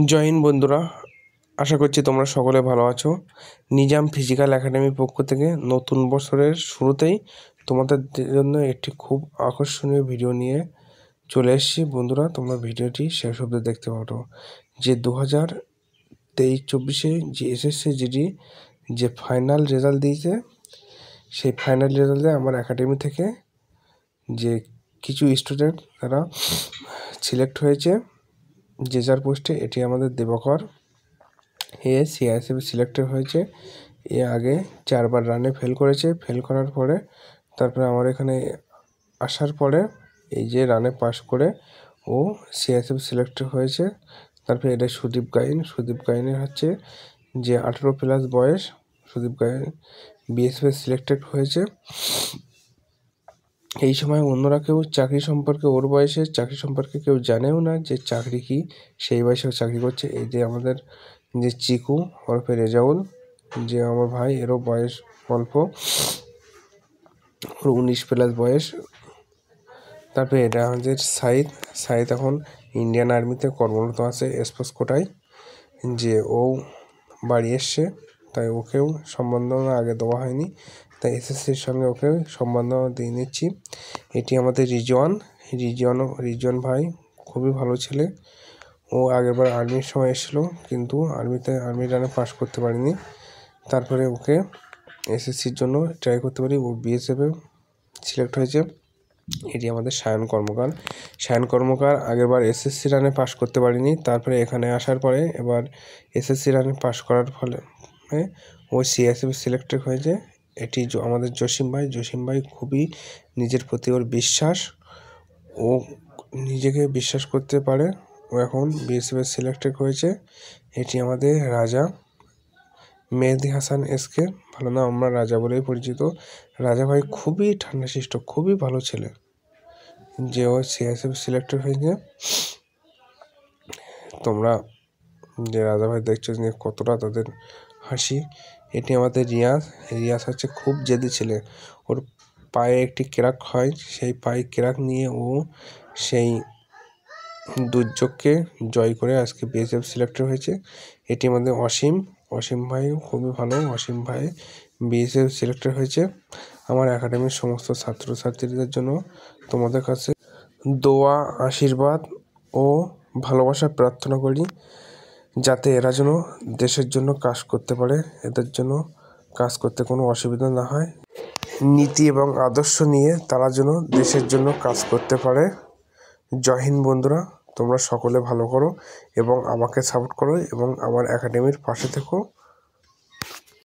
জয় হিন্দ বন্ধুরা, আশা করছি তোমরা সকলে ভালো আছো। নিজাম ফিজিক্যাল একাডেমির পক্ষ থেকে নতুন বছরের শুরুতেই তোমাদের জন্য একটি খুব আকর্ষণীয় ভিডিও নিয়ে চলে এসেছি। বন্ধুরা, তোমরা ভিডিওটি শেষ অবধি দেখতে পারো। যে 2023-24 যে এসএসসি জিডি যে ফাইনাল রেজাল্ট দিয়েছে, সেই ফাইনাল রেজাল্টে আমার একাডেমি থেকে যে কিছু স্টুডেন্ট তারা সিলেক্ট হয়েছে যে যার পোস্টে। এটি আমাদের দেবকর, সিআইএসএফে সিলেক্টেড হয়েছে। এ আগে 4বার রানে ফেল করেছে। ফেল করার পরে তারপরে আমার এখানে আসার পরে এই যে রানে পাস করে ও সিআইএসএফ সিলেক্টেড হয়েছে। তারপরে এটা সুদীপ গাইনের হচ্ছে যে 18+ বয়স। সুদীপ গাইন বিএসএফে সিলেক্টেড হয়েছে। এই সময় অন্যরা কেউ চাকরি সম্পর্কে, ওর বয়সে চাকরি সম্পর্কে কেউ জানেও না যে চাকরি কি, সেই বয়সেও চাকরি করছে। এই যে আমাদের যে চিকু ওরফে রেজাউল, যে আমার ভাই, এরও বয়স অল্প, ওর 19+ বয়স। তারপরে এটা আমাদের সাইদ এখন ইন্ডিয়ান আর্মিতে কর্মরত আছে স্পোর্টস কোটায়। যে ও বাড়ি এসছে, তাই ওকেও সম্বর্ধনা আগে দেওয়া হয়নি, তাই এসএসসির সঙ্গে ওকে সম্বর্ধনা দিয়ে নিচ্ছি। এটি আমাদের রিজন ভাই, খুবই ভালো ছেলে। ও আগেরবার আর্মির সময় এসেছিলো, কিন্তু আর্মি রানে পাস করতে পারিনি। তারপরে ওকে এসএসসির জন্য ট্রাই করতে পারি, ও বিএসএফে সিলেক্ট হয়েছে। এটি আমাদের সায়ন কর্মকার আগেরবার এসএসসি রানে পাস করতে পারিনি। তারপরে এখানে আসার পরে এবার এসএসসি রানে পাস করার ফলে ও সিআইএসএফে সিলেক্টেড হয়েছে। এটি আমাদের জসিম ভাই খুবই নিজের প্রতি ওর বিশ্বাস, ও নিজেকে বিশ্বাস করতে পারে। ও এখন বিএসএফে সিলেক্টেড হয়েছে। এটি আমাদের রাজা মেহেদি হাসান এসকে, ভালো না, আমরা রাজা বলেই পরিচিত। রাজা ভাই খুবই ঠান্ডাশিষ্ট, খুবই ভালো ছেলে, যে ও সিআইএসএফ সিলেক্টেড হয়েছে। তোমরা যে রাজা ভাই দেখছো যে কতটা তাদের হাসি। এটি আমাদের রিয়াজ হচ্ছে খুব জেদি ছেলে। ওর পায়ে একটি ক্র্যাক হয়, সেই পায়ে ক্র্যাক নিয়ে ও সেই দুর্যোগকে জয় করে আজকে বিএসএফ সিলেক্টেড হয়েছে। এটি আমাদের অসীম ভাই, খুবই ভালো। অসীম ভাই বিএসএফ সিলেক্টেড হয়েছে। আমার একাডেমির সমস্ত ছাত্রছাত্রীদের জন্য তোমাদের কাছে দোয়া, আশীর্বাদ ও ভালোবাসা প্রার্থনা করি, যাতে এরা যেন দেশের জন্য কাজ করতে পারে, এদের জন্য কাজ করতে কোনো অসুবিধা না হয়। নীতি এবং আদর্শ নিয়ে তারা যেন দেশের জন্য কাজ করতে পারে। জয় হিন্দ বন্ধুরা, তোমরা সকলে ভালো করো এবং আমাকে সাপোর্ট করো এবং আমার একাডেমির পাশে থেকো।